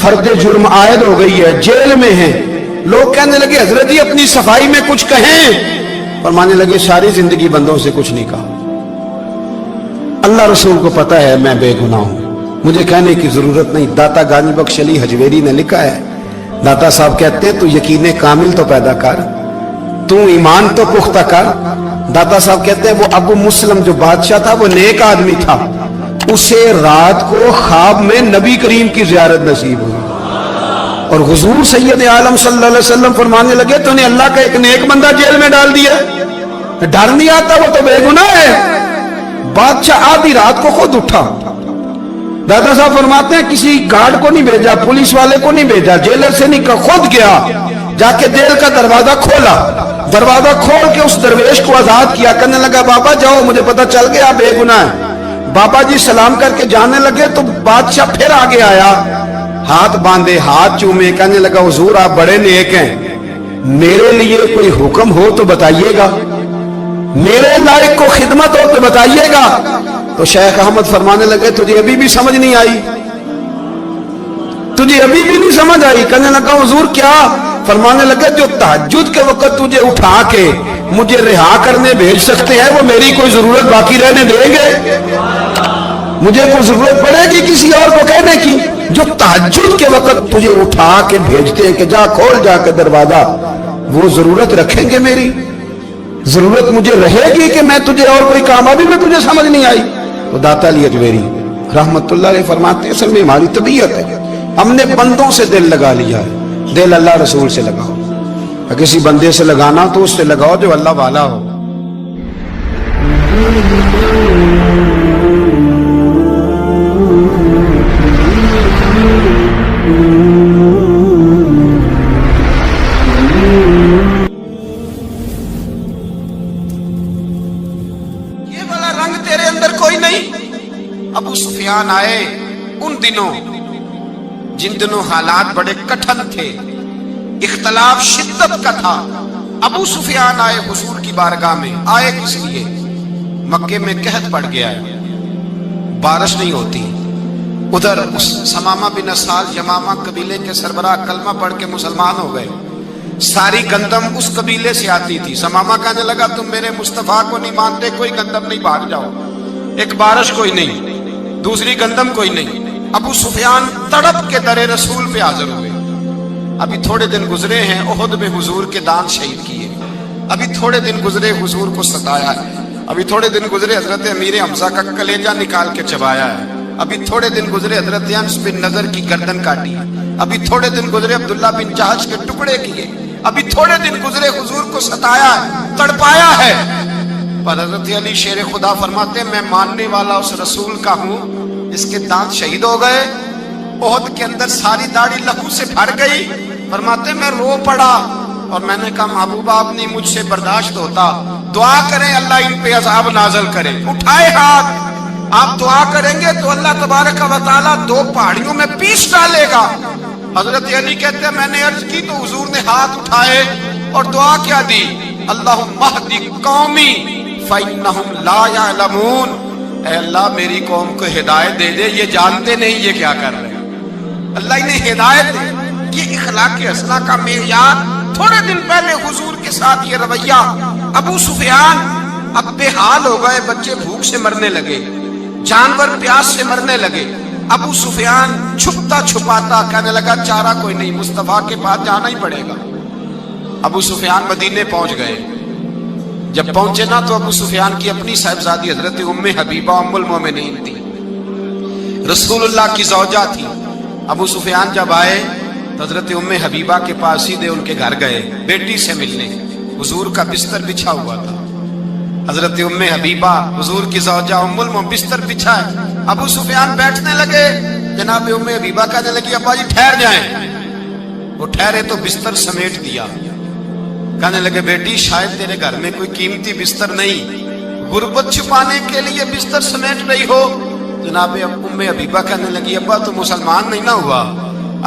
فرد جرم عائد ہو گئی ہے، جیل میں ہیں. لوگ کہنے لگے حضرت جی اپنی صفائی میں کچھ کہیں، اور ماننے لگے ساری زندگی بندوں سے کچھ نہیں کہا. اللہ رسول کو پتا ہے میں بے گناہ ہوں، مجھے کہنے کی ضرورت نہیں. داتا غانی بخش علی حجویری نے لکھا ہے، داتا صاحب کہتے ہیں تو یقین کامل تو پیدا کر، تو ایمان تو پختہ کر. داتا صاحب کہتے ہیں وہ ابو مسلم جو بادشاہ تھا وہ نیک آدمی تھا، اسے رات کو خواب میں نبی کریم کی زیارت نصیب ہوئی، اور حضور سید عالم صلی اللہ علیہ وسلم فرمانے لگے تو نے اللہ کا ایک نیک بندہ جیل میں ڈال دیا، ڈر نہیں آتا، وہ تو بے گناہ ہے. بادشاہ آدھی رات کو خود اٹھا. دادا صاحب فرماتے ہیں کسی گارڈ کو نہیں بھیجا، پولیس والے کو نہیں بھیجا، جیلر سے نہیں، خود گیا، جا کے جیل کا دروازہ کھولا، دروازہ کھول کے اس درویش کو آزاد کیا. کہنے لگا بابا جاؤ، مجھے پتا چل گیا بے گناہ ہے. بابا جی سلام کر کے جانے لگے تو بادشاہ پھر آگے آیا، ہاتھ باندھے، ہاتھ چومے، کہنے لگا حضور آپ بڑے نیک ہیں، میرے لیے کوئی حکم ہو تو بتائیے گا، میرے لائق کو خدمت ہو تو بتائیے گا. تو شیخ احمد فرمانے لگے تجھے ابھی بھی سمجھ نہیں آئی، تجھے ابھی بھی نہیں سمجھ آئی. کہنے لگا حضور کیا؟ فرمانے لگے جو تہجد کے وقت تجھے اٹھا کے مجھے رہا کرنے بھیج سکتے ہیں وہ میری کوئی ضرورت باقی رہنے دیں گے؟ مجھے کوئی ضرورت پڑے گی کسی اور کو کہنے کی؟ جو تہجد کے وقت تجھے اٹھا کے بھیجتے ہیں کہ جا کھول جا کے دروازہ، وہ ضرورت رکھیں گے میری؟ ضرورت مجھے رہے گی کہ میں تجھے اور کوئی کام؟ ابھی میں تجھے سمجھ نہیں آئی. تو داتا علی حجویری رحمت اللہ علیہ فرماتے ہیں اصل میں ہماری طبیعت ہے، ہم نے بندوں سے دل لگا لیا ہے. دل اللہ رسول سے لگاؤ، اگر کسی بندے سے لگانا تو اس سے لگاؤ جو اللہ والا ہو. یہ والا رنگ تیرے اندر کوئی نہیں. ابو سفیان آئے ان دنوں جن دنوں حالات بڑے کٹھن تھے، اختلاف شدت کا تھا. ابو سفیان آئے حضور کی بارگاہ میں. آئے کس لیے؟ مکے میں قحط پڑ گیا ہے، بارش نہیں ہوتی. ادھر سمامہ بن اسال یمامہ قبیلے کے سربراہ کلمہ پڑھ کے مسلمان ہو گئے. ساری گندم اس قبیلے سے آتی تھی. سمامہ کہنے لگا تم میرے مصطفیٰ کو نہیں مانتے، کوئی گندم نہیں، بھاگ جاؤ. ایک بارش کوئی نہیں، دوسری گندم کوئی نہیں. ابو سفیان تڑپ کے در رسول پہ حاضر ہوئے. ابھی تھوڑے دن گزرے ہیں احد میں حضور کے دانت شہید کیے، ابھی تھوڑے دن گزرے حضور کو ستایا ہے، ابھی تھوڑے دن گزرے حضرت امیر حمزہ کا کلیجہ نکال کے چبایا ہے، ابھی تھوڑے دن گزرے حضرت انس بن نضر کی گردن کاٹی، ابھی تھوڑے دن گزرے عبداللہ بن جہش کے ٹکڑے کیے، ابھی تھوڑے دن گزرے حضور کو ستایا ہے، تڑپایا ہے. پر حضرت علی شیر خدا فرماتے ہیں میں ماننے والا اس رسول کا ہوں جس کے دانت شہید ہو گئے. احد کے اندر ساری داڑھی لہو سے بھر گئی. فرماتے میں رو پڑا اور میں نے کہا محبوب آپ نہیں مجھ سے برداشت ہوتا، دعا کریں اللہ ان پہ عذاب نازل کرے. اٹھائے ہاتھ، آپ دعا کریں گے تو اللہ تبارک و تعالیٰ 2 پہاڑیوں میں پیس ڈالے گا. حضرت علی کہتے ہیں میں نے عرض کی تو حضور نے ہاتھ اٹھائے اور دعا کیا دی، اللہم اہدی قومی فإنہم لا یعلمون. اے اللہ میری قوم کو ہدایت دے دے، یہ جانتے نہیں یہ کیا کر رہے ہیں. اللہ انہیں ہدایت دے. یہ اخلاق حسنہ کا معیار. تھوڑے دن پہلے حضور کے ساتھ یہ رویہ. ابو سفیان اب بے حال ہو گئے، بچے بھوک سے مرنے لگے، جانور پیاس سے مرنے لگے. ابو سفیان چھپتا چھپاتا کہنے لگا چارہ کوئی نہیں، مصطفیٰ کے پاس جانا ہی پڑے گا. ابو سفیان مدینے پہنچ گئے. جب پہنچے نا تو ابو سفیان کی اپنی صاحبزادی حضرت ام حبیبہ ام المومنین تھی, رسول اللہ کی زوجہ تھی. ابو سفیان جب آئے تو حضرت ام حبیبہ کے پاس سیدھے ان کے گھر گئے بیٹی سے ملنے. حضور کا بستر بچھا ہوا تھا. حضرت ام حبیبہ حضور کی زوجہ ام المومنین بستر بچھا ہے. ابو سفیان بیٹھنے لگے, جناب ام حبیبہ کہنے لگی ابا جی ٹھہر جائیں. وہ ٹھہرے تو بستر سمیٹ دیا. کہنے لگے بیٹی شاید تیرے گھر میں کوئی قیمتی بستر نہیں, غربت چھپانے کے لیے بستر سمیٹ رہی ہو. جناب ام حبیبہ کہنے لگی ابا تو مسلمان نہیں نہ ہوا,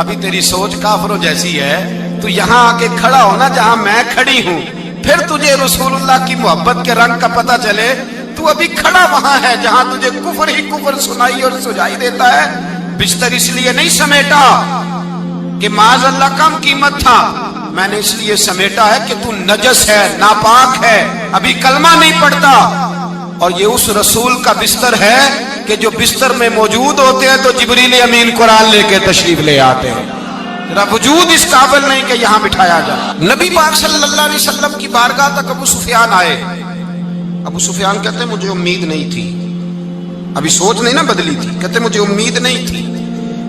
ابھی تیری سوچ کافروں جیسی ہے. تو یہاں آ کے کھڑا ہونا جہاں میں کھڑی ہوں, پھر تجھے رسول اللہ کی محبت کے رنگ کا پتہ چلے. تو ابھی کھڑا وہاں ہے جہاں تجھے کفر ہی کفر سنائی اور سجائی دیتا ہے. بستر اس لیے نہیں سمیٹا کہ معاذ اللہ کم قیمت تھا, میں نے اس لیے سمیٹا ہے کہ تو نجس ہے, ناپاک ہے, ابھی کلمہ نہیں پڑھتا. اور یہ اس رسول کا بستر ہے کہ جو بستر میں موجود ہوتے ہیں تو جبریل امین قرآن لے کے تشریف لے آتے ہیں. ذرا وجود اس قابل نہیں کہ یہاں بٹھایا جائے. نبی پاک صلی اللہ علیہ وسلم کی بارگاہ تک ابو سفیان آئے. ابو سفیان کہتے ہیں مجھے امید نہیں تھی, ابھی سوچ نہیں نا بدلی تھی. کہتے مجھے امید نہیں تھی,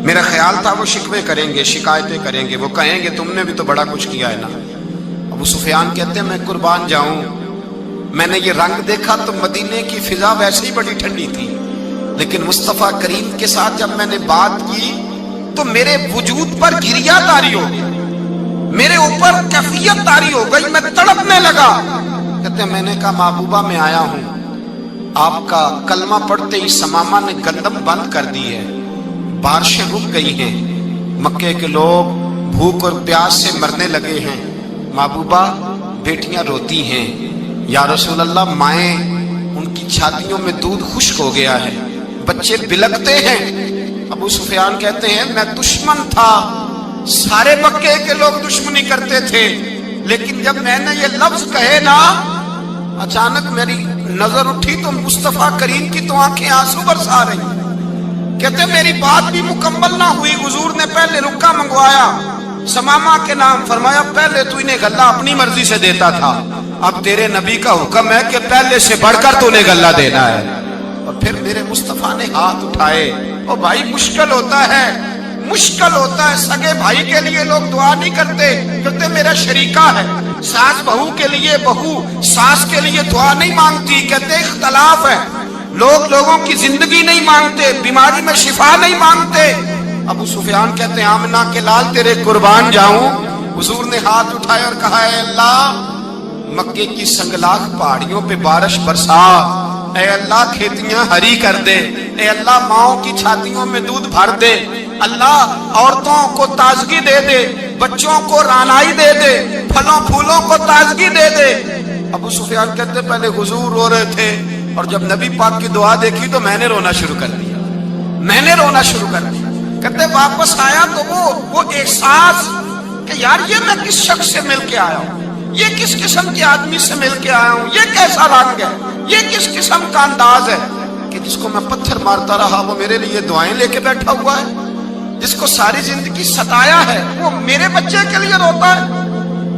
میرا خیال تھا وہ شکوے کریں گے, شکایتیں کریں گے, وہ کہیں گے تم نے بھی تو بڑا کچھ کیا ہے نا. ابو سفیان کہتے ہیں میں قربان جاؤں, میں نے یہ رنگ دیکھا تو مدینے کی فضا ویسے ہی بڑی ٹھنڈی تھی, لیکن مصطفیٰ کریم کے ساتھ جب میں نے بات کی تو میرے وجود پر گریا طاری ہو گئی, میرے اوپر کیفیت طاری ہو گئی, میں تڑپنے لگا. کہتے ہیں میں نے کہا محبوبہ میں آیا ہوں, آپ کا کلمہ پڑھتے ہی سمامہ نے گندم بند کر دی ہے, بارشیں رک گئی ہیں, مکے کے لوگ بھوک اور پیاس سے مرنے لگے ہیں. محبوبہ بیٹیاں روتی ہیں, یا رسول اللہ مائیں ان کی چھاتیوں میں دودھ خشک ہو گیا ہے, بچے بلکتے ہیں. ابو سفیان کہتے ہیں میں دشمن تھا, سارے مکے کے لوگ دشمنی کرتے تھے, لیکن جب میں نے یہ لفظ کہے نا اچانک میری نظر اٹھی تو مصطفیٰ کریم کی تو آنکھیں آنسو برسا رہی. کہتے میری بات بھی مکمل نہ ہوئی, حضور نے پہلے رکا منگوایا, سمامہ کے نام فرمایا پہلے تو انہیں غلہ اپنی مرضی سے دیتا تھا, اب تیرے نبی کا حکم ہے کہ پہلے سے بڑھ کر تو انہیں غلہ دینا ہے. اور پھر میرے مصطفیٰ نے ہاتھ اٹھائے. اور بھائی مشکل ہوتا ہے, مشکل ہوتا ہے, سگے بھائی کے لیے لوگ دعا نہیں کرتے, کہتے میرا شریکہ ہے. ساس بہو کے لیے بہو ساس کے لیے دعا نہیں مانگتی, کہتے اختلاف ہے, لوگ لوگوں کی زندگی نہیں مانگتے, بیماری میں شفا نہیں مانگتے. ابو سفیان کہتے ہیں آمنہ کے لال تیرے قربان جاؤں. حضور نے ہاتھ اٹھائے اور کہا اے اللہ مکے کی سنگلاخ پہاڑیوں پہ بارش برسا, اے اللہ کھیتیاں ہری کر دے, اے اللہ ماؤں کی چھاتیوں میں دودھ بھر دے, اللہ عورتوں کو تازگی دے دے, بچوں کو رانائی دے دے, پھلوں پھولوں کو تازگی دے دے. ابو سفیان کہتے پہلے حضور رو رہے تھے, اور جب نبی پاک کی دعا دیکھی تو میں نے رونا شروع کر دیا, میں نے رونا شروع کر دیا. کہتے واپس آیا تو وہ احساس کہ یار یہ میں کس شخص سے مل کے آیا ہوں, یہ کس قسم کے آدمی سے مل کے آیا ہوں, یہ کیسا رنگ ہے, یہ کس قسم کا انداز ہے کہ جس کو میں پتھر مارتا رہا وہ میرے لیے دعائیں لے کے بیٹھا ہوا ہے, جس کو ساری زندگی ستایا ہے وہ میرے بچے کے لیے روتا ہے,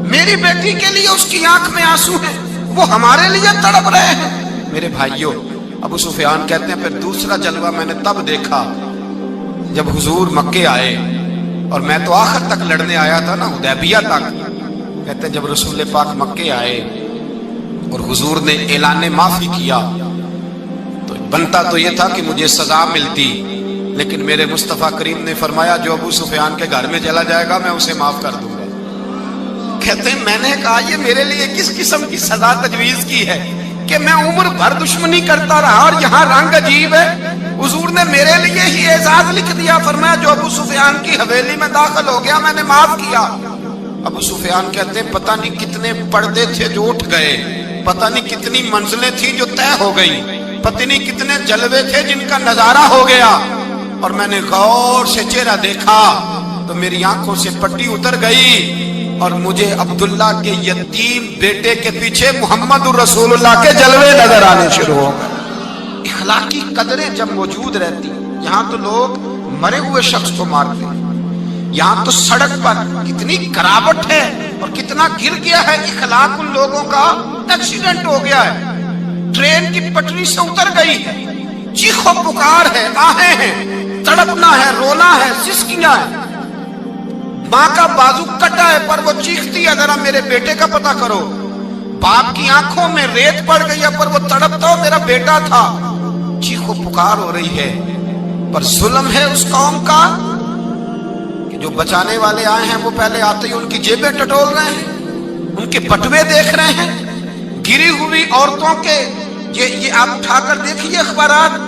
میری بیٹی کے لیے اس کی آنکھ میں آنسو ہیں, وہ ہمارے لیے تڑپ رہے ہیں. میرے بھائیوں ابو سفیان کہتے ہیں پھر دوسرا جلوہ میں نے تب دیکھا جب حضور مکے آئے, اور میں تو آخر تک لڑنے آیا تھا نا, حدیبیہ تک. کہتے ہیں جب رسول پاک مکے آئے اور حضور نے اعلان معافی کیا تو بنتا تو یہ تھا کہ مجھے سزا ملتی, لیکن میرے مصطفیٰ کریم نے فرمایا جو ابو سفیان کے گھر میں چلا جائے گا میں اسے معاف کر دوں گا. کہتے ہیں میں نے کہا یہ میرے لیے کس قسم کی سزا تجویز کی ہے کہ میں عمر بھر دشمنی کرتا رہا اور یہاں رنگ عجیب ہے. حضور نے میرے لیے ہی اعزاز لکھ دیا, فرمایا جو ابو سفیان کی حویلی میں داخل ہو گیا میں نے معاف کیا. ابو سفیان کہتے ہیں پتہ نہیں کتنے پردے تھے جو اٹھ گئے, پتہ نہیں کتنی منزلیں تھیں جو طے ہو گئی, پتہ نہیں کتنے جلوے تھے جن کا نظارہ ہو گیا. اور میں نے غور سے چہرہ دیکھا تو میری آنکھوں سے پٹی اتر گئی اور مجھے عبداللہ کے یتیم بیٹے کے پیچھے محمد الرسول اللہ کے جلوے نظر آنے شروع ہو گئے. اخلاقی قدریں جب موجود رہتی, یہاں تو لوگ مرے ہوئے شخص کو مارتے, یہاں تو سڑک پر کتنی کراوٹ ہے اور کتنا گر گیا ہے اخلاق ان لوگوں کا. ایکسیڈنٹ ہو گیا ہے, ٹرین کی پٹری سے اتر گئی ہے, چیخو پکار ہے, آہیں ہیں, تڑپنا ہے, رونا ہے, سسکیاں ہے, ماں کا بازو کٹا ہے پر وہ چیختی ہے ذرا میرے بیٹے کا پتہ کرو. باپ کی آنکھوں میں ریت پڑ گئی ہے پر وہ تڑپتا ہو میرا بیٹا تھا. چیخو پکار ہو رہی ہے, پر ظلم ہے اس قوم کا کہ جو بچانے والے آئے ہیں وہ پہلے آتے ہی ان کی جیبیں ٹٹول رہے ہیں, ان کے بٹوے دیکھ رہے ہیں, گری ہوئی عورتوں کے, یہ آپ اٹھا کر دیکھیے اخبارات,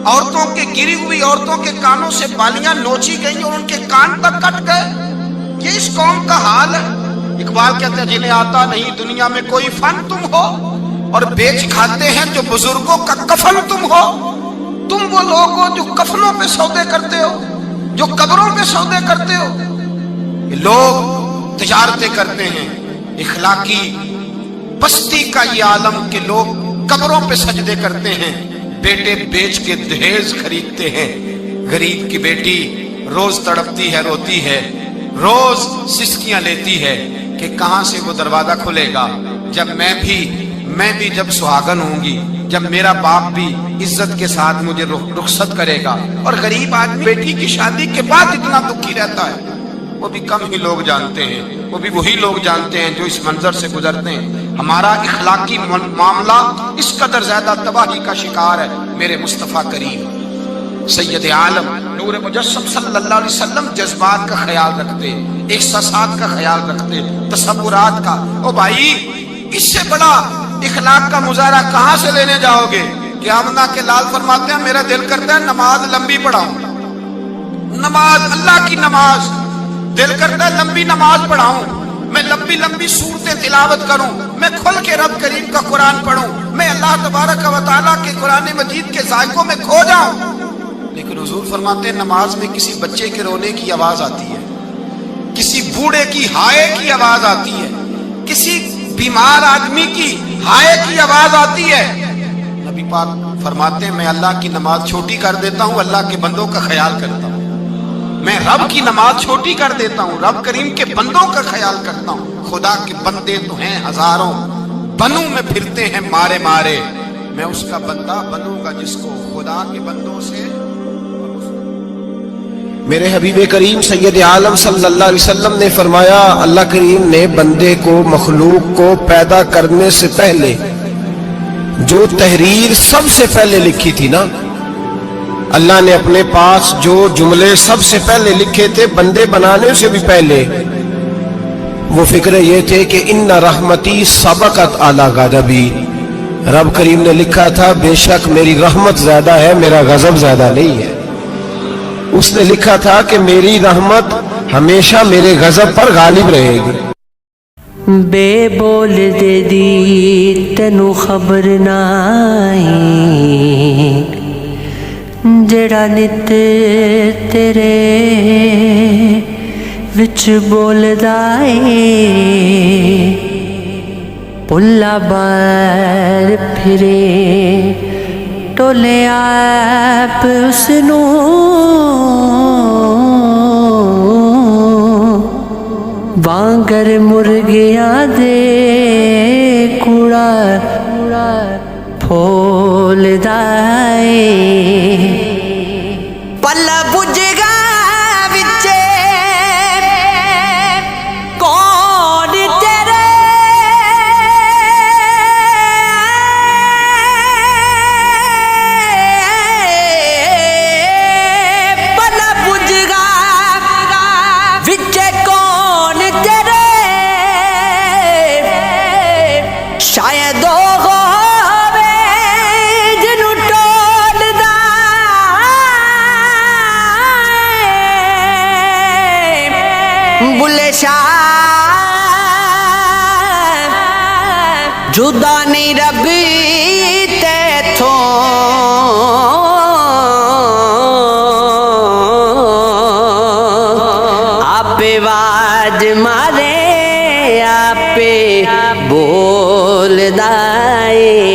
عورتوں کے, گری ہوئی عورتوں کے کانوں سے بالیاں نوچی گئی اور ان کے کان تک کٹ گئے. یہ اس قوم کا حال ہے. اقبال کہتے ہیں جنہیں آتا نہیں دنیا میں کوئی فن تم ہو, اور بیچ کھاتے ہیں جو بزرگوں کا کفن تم ہو. تم وہ لوگ ہو جو کفنوں پہ سودے کرتے ہو, جو قبروں پہ سودے کرتے ہو. یہ لوگ تجارتیں کرتے ہیں, اخلاقی پستی کا یہ عالم کہ لوگ قبروں پہ سجدے کرتے ہیں, بیٹے بیچ کے دہیز خریدتے ہیں. غریب کی بیٹی روز تڑپتی ہے, روتی ہے, روز سسکیاں لیتی ہے کہ کہاں سے وہ دروازہ کھلے گا جب میں بھی جب سہاگن ہوں گی, جب میرا باپ بھی عزت کے ساتھ مجھے رخصت کرے گا. اور غریب آدمی بیٹی کی شادی کے بعد اتنا دکھی رہتا ہے, وہ بھی کم ہی لوگ جانتے ہیں, وہ بھی وہی لوگ جانتے ہیں جو اس منظر سے گزرتے ہیں. ہمارا اخلاقی معاملہ اس قدر زیادہ تباہی کا شکار ہے. میرے مصطفیٰ کریم سید عالم نور مجسم صلی اللہ علیہ وسلم جذبات کا خیال رکھتے, احساسات کا خیال رکھتے, تصورات کا. او بھائی, اس سے بڑا اخلاق کا مظاہرہ کہاں سے لینے جاؤ گے؟ کہ آمنہ کے لال فرماتے ہیں میرا دل کرتا ہے نماز لمبی پڑھاؤں, نماز اللہ کی نماز, دل کرتا ہے لمبی نماز پڑھاؤں, میں لمبی لمبی صورتیں تلاوت کروں, میں کھل کے رب کریم کا قرآن پڑھوں, میں اللہ تبارک و تعالیٰ کے قرآن مجید کے ذائقوں میں کھو جاؤں. لیکن حضور فرماتے ہیں نماز میں کسی بچے کے رونے کی آواز آتی ہے, کسی بوڑھے کی ہائے کی آواز آتی ہے, کسی بیمار آدمی کی ہائے کی آواز آتی ہے. نبی پاک فرماتے ہیں میں اللہ کی نماز چھوٹی کر دیتا ہوں, اللہ کے بندوں کا خیال کرتا ہوں. میں رب کی نماز چھوٹی کر دیتا ہوں, رب کریم کے بندوں کا خیال کرتا ہوں. خدا کے بندے تو ہیں ہزاروں, بنوں میں پھرتے ہیں مارے مارے, میں اس کا بندہ بنوں گا جس کو خدا کے بندوں سے. میرے حبیب کریم سید عالم صلی اللہ علیہ وسلم نے فرمایا اللہ کریم نے بندے کو, مخلوق کو پیدا کرنے سے پہلے جو تحریر سب سے پہلے لکھی تھی نا, اللہ نے اپنے پاس جو جملے سب سے پہلے لکھے تھے بندے بنانے سے بھی پہلے, وہ فکر یہ تھے کہ ان رحمتی سبقت اعلی غضبی. رب کریم نے لکھا تھا بے شک میری رحمت زیادہ ہے, میرا غضب زیادہ نہیں ہے. اس نے لکھا تھا کہ میری رحمت ہمیشہ میرے غضب پر غالب رہے گی. بے بول دے دی تینو خبر نائی, جڑا نت تیرے وچ بولدا اے, پلا بار پھرے ٹولے آپ اس نو, وانگر مرغیاں دے کوڑا پھولدا اے. پلا بجھ گا وچے کون تیرے, پلا بجھ گا وچے کون تیرے, شاید ہووے جنوں ٹولدا بلے شاہ جدا نہیں ربی تیتھوں, آپے واج مارے آپے بولدا اے.